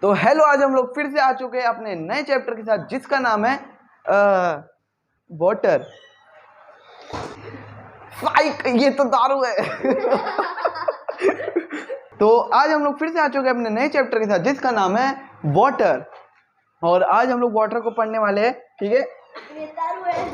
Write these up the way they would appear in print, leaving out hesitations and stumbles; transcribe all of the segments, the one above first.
तो हेलो, आज हम लोग फिर से आ चुके हैं अपने नए चैप्टर के साथ जिसका नाम है वाटर। ये तो दारू है। तो आज हम लोग फिर से आ चुके हैं अपने नए चैप्टर के साथ जिसका नाम है वाटर। और आज हम लोग वाटर को पढ़ने वाले हैं, ठीक है। ये दारू है।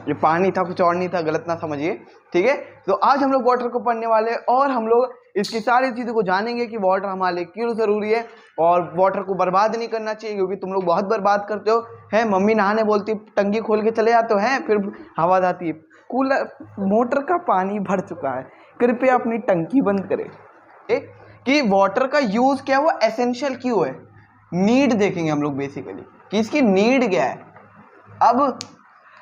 ये पानी था, कुछ और नहीं था, गलत ना समझिए, ठीक है। तो आज हम लोग वाटर को पढ़ने वाले हैं और हम लोग इसकी सारी चीज़ों को जानेंगे कि वाटर हमारे लिए क्यों ज़रूरी है और वाटर को बर्बाद नहीं करना चाहिए, क्योंकि तुम लोग बहुत बर्बाद करते हो। है मम्मी नहाने बोलती, टंकी खोल के चले जाते हो, हैं फिर आवाज़ आती है कूलर मोटर का पानी भर चुका है, कृपया अपनी टंकी बंद करें। कि वाटर का यूज़ क्या है, वो एसेंशियल क्यों है, नीड देखेंगे हम लोग बेसिकली कि इसकी नीड क्या है। अब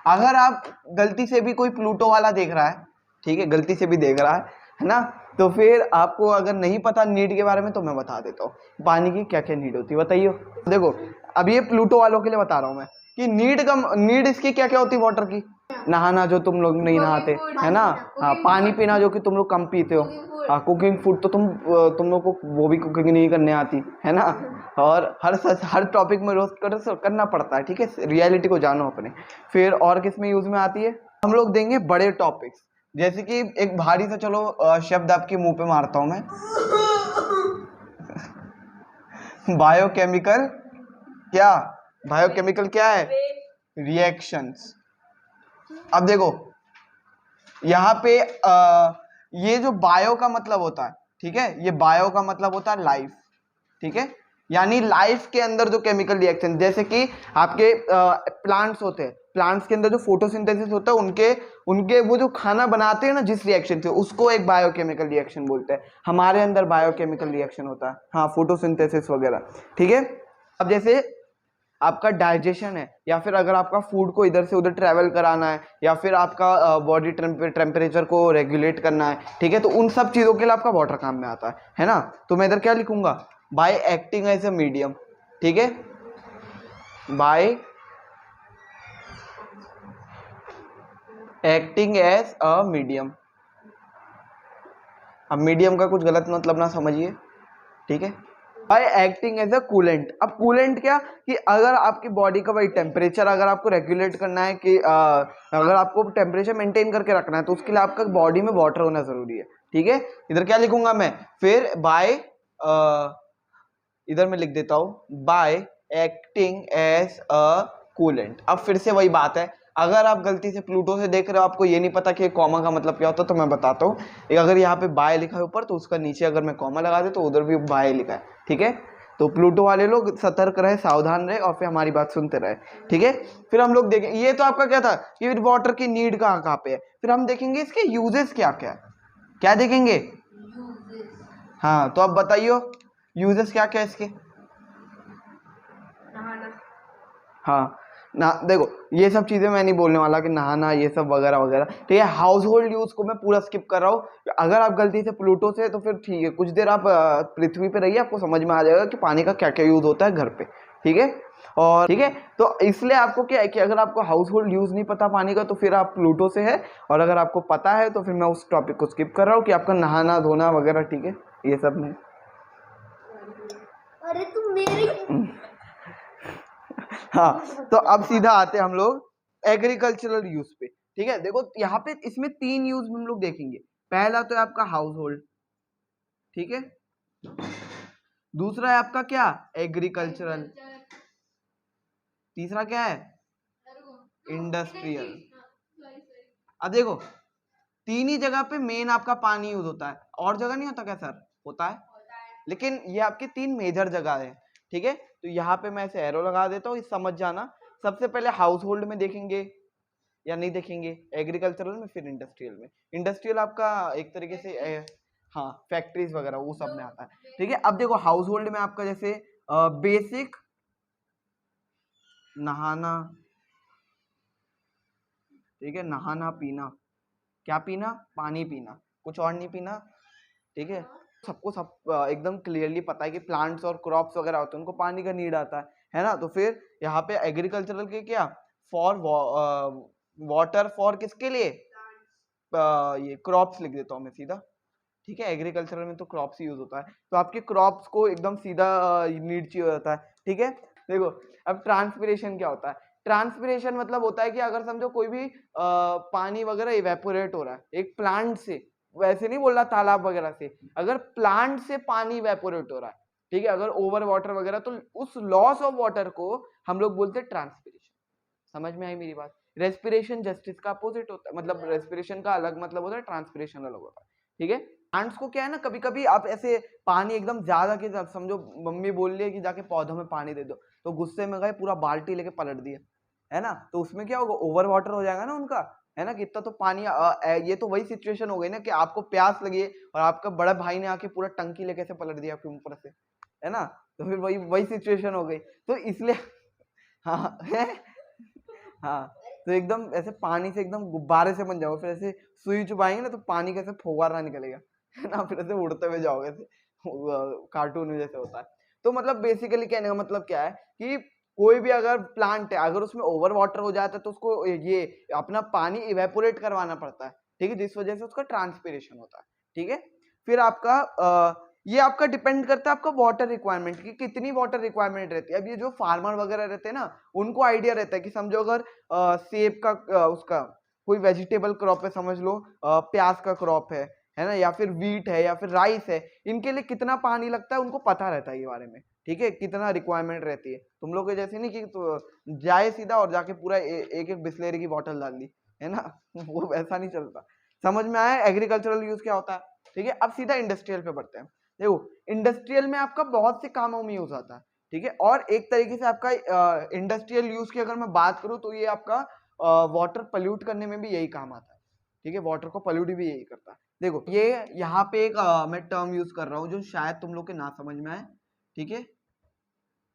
अगर आप गलती से भी कोई प्लूटो वाला देख रहा है, ठीक है, गलती से भी देख रहा है ना, तो फिर आपको अगर नहीं पता नीड के बारे में तो मैं बता देता हूँ पानी की क्या क्या नीड होती है। बताइए। देखो, अब ये प्लूटो वालों के लिए बता रहा हूँ मैं कि नीड इसकी क्या क्या होती है वाटर की। नहाना, जो तुम लोग नहीं नहाते, है ना। हाँ, पानी पीना, जो कि तुम लोग कम पीते हो। हाँ, कुकिंग फूड तो तुम लोग को वो भी कुकिंग नहीं करने आती है ना। और हर टॉपिक में रोस्ट करना पड़ता है, ठीक है, रियलिटी को जानो अपने। फिर और किस में यूज में आती है, हम लोग देंगे बड़े टॉपिक्स, जैसे कि एक भारी सा, चलो शब्द आपके मुंह पे मारता हूं मैं। बायोकेमिकल। क्या बायोकेमिकल क्या है? रिएक्शंस। अब देखो यहाँ पे ये जो बायो का मतलब होता है, ठीक है, ये बायो का मतलब होता है लाइफ, ठीक है, यानी लाइफ के अंदर जो केमिकल रिएक्शन, जैसे कि आपके प्लांट्स होते हैं, प्लांट्स के अंदर जो फोटोसिंथेसिस होता है, उनके उनके वो जो खाना बनाते हैं ना, जिस रिएक्शन से, उसको एक बायोकेमिकल रिएक्शन बोलते हैं। हमारे अंदर बायोकेमिकल रिएक्शन होता है, हाँ, फोटोसिंथेसिस वगैरह, ठीक है। अब जैसे आपका डाइजेशन है, या फिर अगर आपका फूड को इधर से उधर ट्रैवल कराना है, या फिर आपका बॉडी टेम्परेचर को रेगुलेट करना है, ठीक है, तो उन सब चीज़ों के लिए आपका वाटर काम में आता है ना। तो मैं इधर क्या लिखूंगा, by acting as a medium, ठीक है, by acting as a medium. अब मीडियम का कुछ गलत मतलब ना समझिए, ठीक है। By acting as a coolant. अब कूलेंट क्या, कि अगर आपकी बॉडी का वही टेम्परेचर अगर आपको रेगुलेट करना है, कि अगर आपको टेम्परेचर मेंटेन करके रखना है, तो उसके लिए आपका बॉडी में वाटर होना जरूरी है, ठीक है। इधर क्या लिखूंगा मैं, फिर बाय, इधर मैं लिख देता हूं by acting as a coolant. अब फिर से वही बात है, अगर आप गलती से प्लूटो से देख रहे हो, आपको ये नहीं पता कि कॉमा का मतलब क्या होता है, तो मैं बताता हूँ। अगर यहाँ पे बाय लिखा है ऊपर, तो उसका नीचे अगर मैं कॉमा लगा दे तो उधर भी बाय लिखा है, ठीक है। तो प्लूटो वाले लोग सतर्क रहे, सावधान रहे और फिर हमारी बात सुनते रहे, ठीक है। फिर हम लोग देखें, ये तो आपका क्या था कि वाटर की नीड कहाँ कहाँ पे है। फिर हम देखेंगे इसके यूजेस क्या क्या है, क्या देखेंगे। हाँ, तो अब बताइए यूजेस क्या क्या है इसके। हाँ ना, देखो ये सब चीजें मैं नहीं बोलने वाला कि नहाना ये सब वगैरह वगैरह, ठीक है। हाउस होल्ड यूज को मैं पूरा स्किप कर रहा हूँ। अगर आप गलती से प्लूटो से, तो फिर ठीक है, कुछ देर आप पृथ्वी पे रहिए, आपको समझ में आ जाएगा कि पानी का क्या क्या यूज होता है घर पे, ठीक है। और ठीक है, तो इसलिए आपको क्या है कि अगर आपको हाउस होल्ड यूज नहीं पता पानी का, तो फिर आप प्लूटो से है, और अगर आपको पता है तो फिर मैं उस टॉपिक को स्किप कर रहा हूँ कि आपका नहाना धोना वगैरह, ठीक है, ये सब नहीं। अरे तुम मेरी हाँ, तो अब सीधा आते हम लोग एग्रीकल्चरल यूज पे, ठीक है। देखो यहाँ पे इसमें 3 यूज हम लोग देखेंगे। पहला तो है आपका हाउस होल्ड, ठीक है। दूसरा है आपका क्या, एग्रीकल्चरल। तीसरा क्या है, इंडस्ट्रियल। अब देखो, तीन ही जगह पे मेन आपका पानी यूज होता है, और जगह नहीं होता क्या सर? होता है, लेकिन ये आपकी 3 मेजर जगह है, ठीक है। तो यहाँ पे मैं ऐसे एरो लगा देता हूँ, समझ जाना। सबसे पहले हाउस होल्ड में देखेंगे या नहीं देखेंगे, एग्रीकल्चरल में, फिर इंडस्ट्रियल में। इंडस्ट्रियल आपका एक तरीके से हाँ, फैक्ट्रीज वगैरह वो सब में आता है, ठीक है। अब देखो हाउस होल्ड में आपका जैसे बेसिक नहाना, ठीक है, नहाना पीना, क्या पीना, पानी पीना, कुछ और नहीं पीना, ठीक है। सबको सब एकदम क्लियरली पता है कि प्लांट्स और क्रॉप्स वगैरह होते हैं, उनको पानी का नीड आता है ना। तो फिर यहाँ पे एग्रीकल्चरल के क्या, फॉर वाटर, फॉर किसके लिए, ये क्रॉप्स लिख देता हूँ मैं सीधा, ठीक है, एग्रीकल्चरल में तो क्रॉप्स यूज होता है, तो आपके क्रॉप्स को एकदम सीधा नीड चाहिए होता है। ठीक है, देखो अब ट्रांसपिरेशन क्या होता है। ट्रांसपिरेशन मतलब होता है कि अगर समझो कोई भी पानी वगैरह इवेपोरेट हो रहा है एक प्लांट से, वैसे नहीं बोल रहा तालाब वगैरह से, अगर प्लांट से पानी इवेपोरेट हो रहा है, ठीक है, अगर ओवर वाटर वगैरह, तो उस लॉस ऑफ वाटर को हम लोग बोलते हैं ट्रांसपिरेशन। समझ में आई मेरी बात? रेस्पिरेशन जस्ट इसका अपोजिट होता है, मतलब रेस्पिरेशन का अलग मतलब होता है, ट्रांसपिरेशन अलग होता है। ठीक है, प्लांट्स को क्या है ना, कभी कभी आप ऐसे पानी एकदम ज्यादा के साथ, समझो मम्मी बोल रही है कि जाके पौधों में पानी दे दो, तो गुस्से में गए पूरा बाल्टी लेके पलट दिया, है ना, तो उसमें क्या होगा, ओवर वाटर हो जाएगा ना उनका, है ना, कि इतना तो पानी ये तो वही सिचुएशन हो गई ना कि आपको प्यास लगी है और आपका बड़ा भाई ने आके पूरा टंकी लेके से पलट दिया आपके ऊपर से, है ना, तो फिर वही वही सिचुएशन हो गई, तो इसलिए हाँ है, हाँ, तो एकदम ऐसे पानी से एकदम गुब्बारे से बन जाओ, फिर ऐसे सुई चुभाएंगे ना तो पानी कैसे फुहारा निकलेगा, है ना, फिर ऐसे उड़ते हुए जाओगे ऐसे, कार्टून में जैसे होता है। तो मतलब बेसिकली कहने का मतलब क्या है कि कोई भी अगर प्लांट है, अगर उसमें ओवर वाटर हो जाता है तो उसको ये अपना पानी इवेपोरेट करवाना पड़ता है, ठीक है, जिस वजह से उसका ट्रांसपिरेशन होता है। ठीक है, फिर आपका ये आपका डिपेंड करता है आपका वाटर रिक्वायरमेंट की, कितनी वाटर रिक्वायरमेंट रहती है। अब ये जो फार्मर वगैरह रहते हैं ना, उनको आइडिया रहता है कि समझो अगर सेब का उसका कोई वेजिटेबल क्रॉप है, समझ लो प्याज का क्रॉप है ना, या फिर वीट है या फिर राइस है, इनके लिए कितना पानी लगता है उनको पता रहता है ये बारे में। ठीक है, कितना रिक्वायरमेंट रहती है, तुम लोग के जैसे नहीं कि तो जाए सीधा और जाके पूरा एक एक बिस्लेरी की बोतल डाल दी, है ना वो वैसा नहीं चलता। समझ में आया एग्रीकल्चरल यूज क्या होता है? ठीक है, अब सीधा इंडस्ट्रियल पे बढ़ते हैं। देखो इंडस्ट्रियल में आपका बहुत से कामों में यूज आता है। ठीक है, और एक तरीके से आपका इंडस्ट्रियल यूज की अगर मैं बात करूं तो ये आपका वाटर पल्यूट करने में भी यही काम आता है। ठीक है, वाटर को पल्यूट भी यही करता है। देखो ये यहाँ पे एक मैं टर्म यूज कर रहा हूँ जो शायद तुम लोग के ना समझ में आए। ठीक है,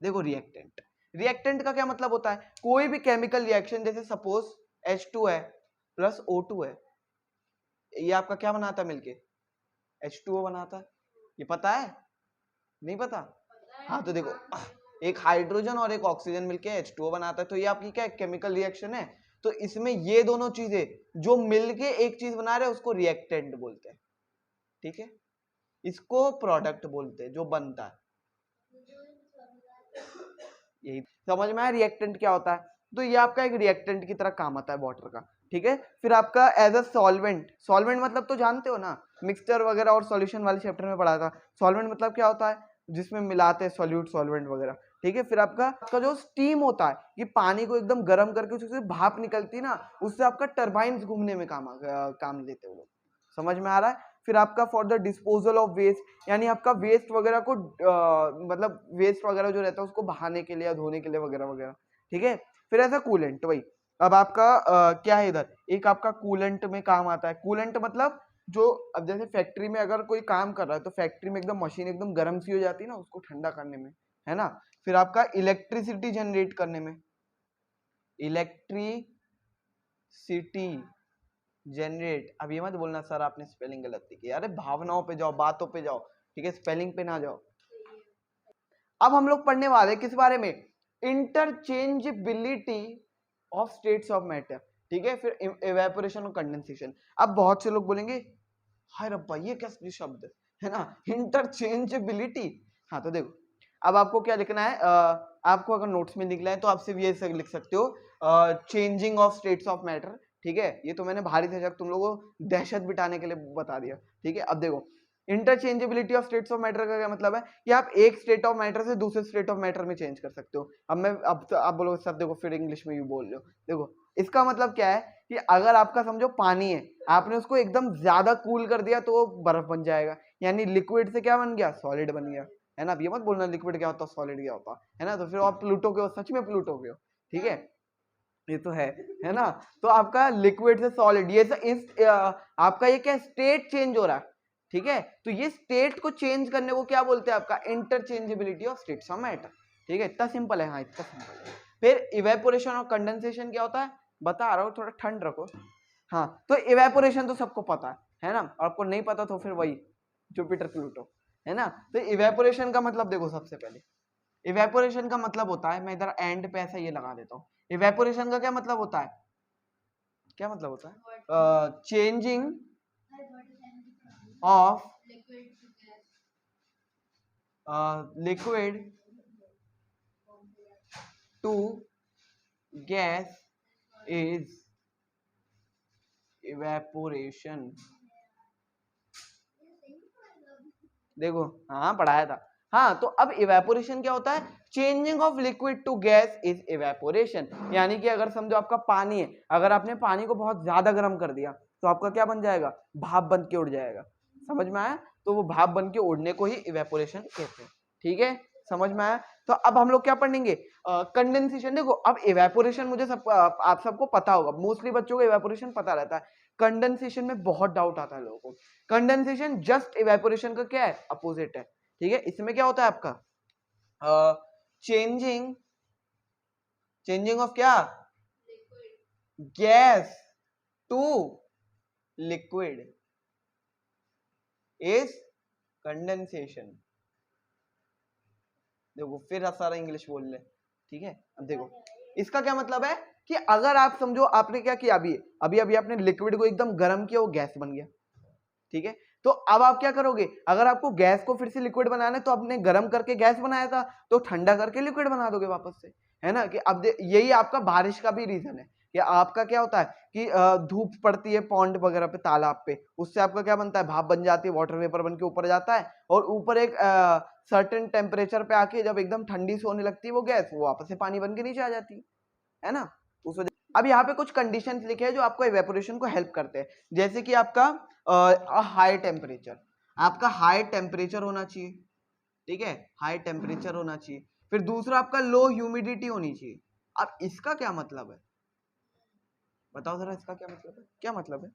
देखो रिएक्टेंट, रिएक्टेंट का क्या मतलब होता है, कोई भी केमिकल रिएक्शन, जैसे सपोज H2 है प्लस O2 है, ये आपका क्या बनाता है मिलके, H2O बनाता है। ये पता है? नहीं पता? हाँ तो देखो एक हाइड्रोजन और एक ऑक्सीजन मिलके H2O बनाता है, तो ये आपकी क्या केमिकल रिएक्शन है। तो इसमें ये दोनों चीजें जो मिलके एक चीज बना रहे हैं उसको रिएक्टेंट बोलते हैं। ठीक है, इसको प्रोडक्ट बोलते हैं जो बनता है। यही समझ में आया रिएक्टेंट क्या होता है। तो ये आपका एक रिएक्टेंट की तरह काम आता है वाटर का। ठीक है, फिर आपका एज अ सॉल्वेंट, सॉल्वेंट मतलब तो जानते हो ना, मिक्सचर वगैरह और सॉल्यूशन वाले चैप्टर में पढ़ा था। सॉल्वेंट मतलब क्या होता है, जिसमें मिलाते हैं सॉल्यूट सॉल्वेंट वगैरह। ठीक है, फिर आपका जो स्टीम होता है, ये पानी को एकदम गर्म करके उससे भाप निकलती है ना, उससे आपका टरबाइन घूमने में काम लेते हैं वो लोग। समझ में आ रहा है? फिर आपका for the disposal of waste, यानी आपका वेस्ट वगैरह को मतलब वेस्ट वगैरह जो रहता है उसको बहाने के लिए या धोने के लिए वगैरह वगैरह। ठीक है, फिर ऐसा कूलेंट, वही अब आपका क्या है इधर, एक आपका कूलेंट में काम आता है। कूलेंट मतलब जो, अब जैसे फैक्ट्री में अगर कोई काम कर रहा है तो फैक्ट्री में एकदम मशीन एकदम गर्म सी हो जाती है ना, उसको ठंडा करने में, है ना। फिर आपका इलेक्ट्रिसिटी जनरेट करने में, इलेक्ट्रिसिटी जनरेट, अब ये मत बोलना सर आपने स्पेलिंग गलत की, अरे भावनाओं पे जाओ, बातों पे जाओ, ठीक है, स्पेलिंग पे ना जाओ। अब हम लोग पढ़ने वाले किस बारे में, interchangeability of states of matter. ठीक है, फिर इवेपोरेशन और कंडेंसेशन। अब बहुत से लोग बोलेंगे हाय रब्बा ये क्या शब्द है ना, इंटरचेंजेबिलिटी। हाँ तो देखो अब आपको क्या लिखना है, आपको अगर नोट्स में लिखना है तो आप सिर्फ ये लिख सकते हो changing of states of matter. ठीक है, ये तो मैंने भारी से तुम लोगों को दहशत बिठाने के लिए बता दिया। ठीक है, अब देखो interchangeability of states of matter का क्या मतलब है कि आप एक स्टेट ऑफ मैटर से दूसरे स्टेट ऑफ मैटर में चेंज कर सकते हो। अब मैं अब तो आप बोलो सर देखो फिर इंग्लिश में भी बोल रहे हो, देखो इसका मतलब क्या है कि अगर आपका समझो पानी है, आपने उसको एकदम ज्यादा कूल कर दिया तो वो बर्फ बन जाएगा, यानी लिक्विड से क्या बन गया, सॉलिड बन गया, है ना। अब ये मत बोलना लिक्विड क्या होता है सॉलिड क्या होता है ना, तो फिर आप प्लूटो के हो, सच में प्लूटो के हो। ठीक है, ये तो है ना। तो आपका लिक्विड से सॉलिड, ये आपका ये क्या स्टेट चेंज हो रहा है। ठीक है, तो ये स्टेट को चेंज करने को क्या बोलते हैं, आपका interchangeability of states of matter. ठीक है, इतना सिंपल है, हाँ इतना सिंपल है। फिर इवेपोरेशन और कंडेंसेशन क्या होता है, बता रहा हूँ, थोड़ा ठंड रखो। हाँ तो इवेपोरेशन तो सबको पता है ना, और आपको नहीं पता तो फिर वही जुपिटर प्लूटो, है ना। तो इवेपोरेशन का मतलब देखो, सबसे पहले इवेपोरेशन का मतलब होता है, मैं इधर एंड पे ऐसा ये लगा देता हूँ। इवेपोरेशन का क्या मतलब होता है, क्या मतलब होता है, changing of liquid to gas is evaporation. देखो हाँ पढ़ाया था। हाँ तो अब इवेपोरेशन क्या होता है? Changing of liquid to gas is evaporation. यानी कि अगर समझो आपका पानी है, अगर आपने पानी को बहुत ज्यादा गर्म कर दिया तो आपका क्या बन जाएगा? भाप बन के उड़ जाएगा। समझ में आया? तो वो भाप बन के उड़ने को ही इवेपोरेशन कहते हैं। ठीक है, समझ में आया? तो अब हम लोग क्या पढ़ेंगे? कंडेंसेशन। देखो अब इवेपोरेशन मुझे सब आप सबको पता होगा, मोस्टली बच्चों को इवेपोरेशन पता रहता है। कंडेंसेशन में बहुत डाउट आता है लोगों को। कंडेंसेशन जस्ट इवेपोरेशन का क्या है? अपोजिट है। ठीक है, इसमें क्या होता है आपका? चेंजिंग ऑफ क्या? Gas to liquid is condensation. देखो फिर सारा इंग्लिश बोल ले। ठीक है, अब देखो इसका क्या मतलब है कि अगर आप समझो आपने क्या किया, अभी अभी अभी आपने लिक्विड को एकदम गर्म किया, वो गैस बन गया। ठीक है, तो अब आप क्या करोगे? अगर आपको गैस को फिर से लिक्विड बनाना है तो आपने गर्म करके गैस बनाया था, तो ठंडा करके लिक्विड बना दोगे वापस से, है ना? कि अब यही आपका बारिश का भी रीजन है कि आपका क्या होता है कि धूप पड़ती है पॉन्ड वगैरह पे, तालाब पे, उससे आपका क्या बनता है? भाप बन जाती है, वाटर वेपर बन के ऊपर जाता है, और ऊपर एक सर्टेन टेम्परेचर पे आके जब एकदम ठंडी से होने लगती है वो गैस, वो वापस से पानी बन के नीचे आ जाती है ना? उस वजह। अब यहाँ पे कुछ कंडीशंस लिखे हैं जो आपको इवेपोरेशन को हेल्प करते हैं। जैसे कि आपका हाई टेम्परेचर, आपका हाई टेम्परेचर होना चाहिए। ठीक है, हाई टेम्परेचर होना चाहिए। फिर दूसरा आपका लो ह्यूमिडिटी होनी चाहिए। अब इसका क्या मतलब है? बताओ जरा, इसका क्या मतलब है? क्या मतलब है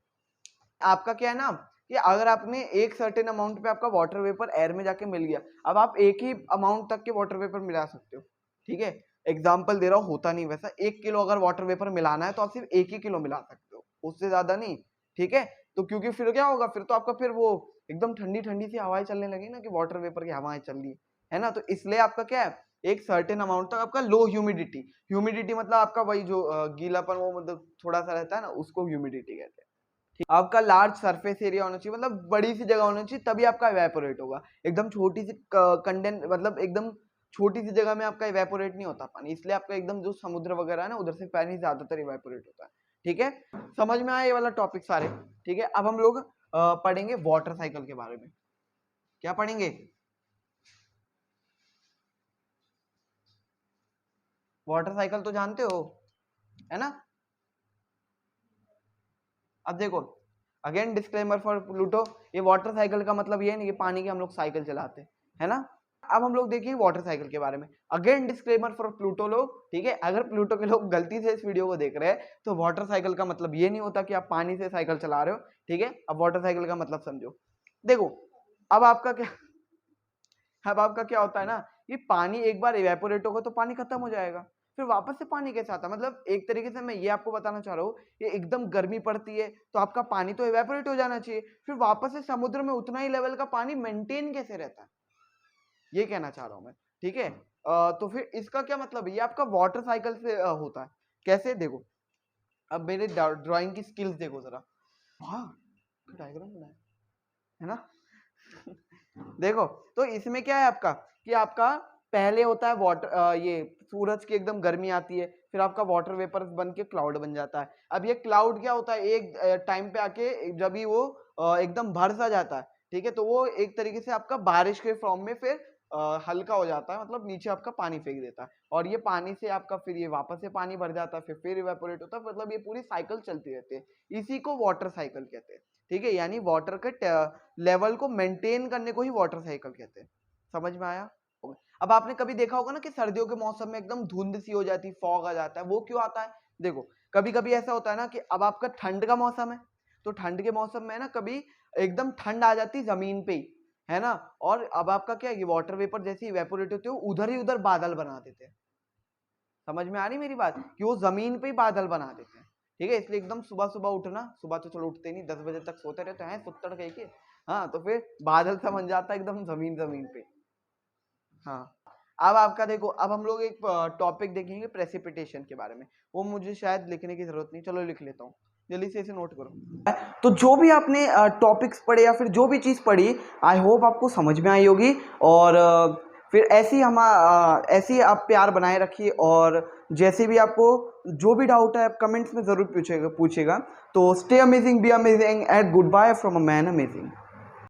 आपका? क्या है ना कि अगर आपने एक सर्टेन अमाउंट पे आपका वाटर वेपर एयर में जाके मिल गया, अब आप एक ही अमाउंट तक के वाटर वेपर मिला सकते हो। ठीक है, एग्जाम्पल दे रहा हूं, होता नहीं वैसा। 1 किलो अगर वाटर वेपर मिलाना है तो आप सिर्फ 1 ही किलो मिला सकते हो, उससे ज्यादा नहीं। ठीक है, तो क्योंकि फिर क्या होगा, फिर तो आपका फिर वो एकदम ठंडी ठंडी सी हवाएं चलने लगी ना, कि वाटर वेपर की हवाएं चल रही है ना? तो इसलिए आपका क्या है, एक सर्टेन अमाउंट तक आपका लो ह्यूमिडिटी। ह्यूमिडिटी मतलब आपका वही जो गीलापन, वो मतलब थोड़ा सा रहता है ना, उसको ह्यूमिडिटी कहते हैं। आपका लार्ज सरफेस एरिया होना चाहिए, मतलब बड़ी सी जगह होनी चाहिए, तभी आपका इवेपोरेट होगा। एकदम छोटी सी कंडेंस, मतलब एकदम छोटी सी जगह में आपका इवेपोरेट नहीं होता पानी, इसलिए आपका एकदम जो समुद्र वगैरह है ना, उधर से पानी ज्यादातर इवेपोरेट होता है। ठीक है, समझ में आया ये वाला टॉपिक सारे? ठीक है, अब हम लोग पढ़ेंगे वाटर साइकिल के बारे में। क्या पढ़ेंगे? वाटर साइकिल तो जानते हो, है ना? अब देखो, अगेन डिस्क्लेमर फॉर प्लूटो, ये वाटर साइकिल का मतलब ये नहीं कि पानी की हम लोग साइकिल चलाते, है ना? अब हम लोग देखिए वाटर साइकिल के बारे में। अगेन डिस्क्लेमर फॉर प्लूटो लोग। ठीक है, अगर प्लूटो के लोग गलती से इस वीडियो को देख रहे हैं तो वाटर साइकिल का मतलब ये नहीं होता कि आप पानी से साइकिल चला रहे हो। ठीक है, अब वाटर साइकिल का मतलब समझो। देखो अब आपका क्या अब आपका क्या होता है ना, कि पानी एक बार इवेपोरेट होगा तो पानी खत्म हो जाएगा, फिर वापस से पानी कैसे आता है? मतलब एक तरीके से मैं ये आपको बताना चाह रहा हूँ, ये एकदम गर्मी पड़ती है तो आपका पानी तो इवेपोरेट हो जाना चाहिए, फिर वापस से समुद्र में उतना ही लेवल का पानी मेंटेन कैसे रहता है, ये कहना चाह रहा हूं मैं। ठीक है, तो फिर इसका क्या मतलब है? ये आपका वाटर साइकिल से होता है। कैसे? देखो अब मेरे ड्राइंग की स्किल्स देखो जरा। वाह, डायग्राम बनाया है ना? देखो, तो इसमें क्या है आपका कि आपका पहले होता है वाटर, ये सूरज की एकदम गर्मी आती है, फिर आपका वाटर वेपर बन के क्लाउड बन जाता है। अब ये क्लाउड क्या होता है, एक टाइम पे आके जब भी वो एकदम भर सा जाता है, ठीक है, तो वो एक तरीके से आपका बारिश के फॉर्म में फिर हल्का हो जाता है, मतलब नीचे आपका पानी फेंक देता है, और ये पानी से आपका फिर ये वापस से पानी भर जाता है, फिर इवेपोरेट होता है, मतलब ये पूरी साइकिल चलती रहती है। इसी को वाटर साइकिल कहते हैं। ठीक है, यानी वाटर के लेवल को मेंटेन करने को ही वाटर साइकिल कहते हैं। समझ में आया? अब आपने कभी देखा होगा ना कि सर्दियों के मौसम में एकदम धुंध सी हो जाती, फॉग आ जाता है, वो क्यों आता है? देखो कभी कभी ऐसा होता है ना कि अब आपका ठंड का मौसम है, तो ठंड के मौसम में ना कभी एकदम ठंड आ जाती जमीन पे ही, है ना? और अब आपका क्या है कि वाटर वेपर जैसे इवेपोरेट होते हो, उधर ही उधर बादल बना देते हैं। समझ में आ रही मेरी बात? कि वो जमीन पे ही बादल बना देते हैं। ठीक है, इसलिए एकदम सुबह सुबह उठना, सुबह तो चलो उठते नहीं, 10 बजे तक सोते रहते हैं सुत्तड़ कह के। हाँ, तो फिर बादल सा बन जाता है एकदम जमीन जमीन पे। हाँ, अब आपका देखो, अब हम लोग एक टॉपिक देखेंगे प्रेसिपिटेशन के बारे में। वो मुझे शायद लिखने की जरूरत नहीं, चलो लिख लेता हूँ। जल्दी से इसे नोट करो। तो जो भी आपने टॉपिक्स पढ़े या फिर जो भी चीज़ पढ़ी, आई होप आपको समझ में आई होगी। और फिर ऐसे ही आप प्यार बनाए रखिए, और जैसे भी आपको जो भी डाउट है आप कमेंट्स में ज़रूर पूछेगा। तो stay amazing, be amazing and goodbye from a man amazing.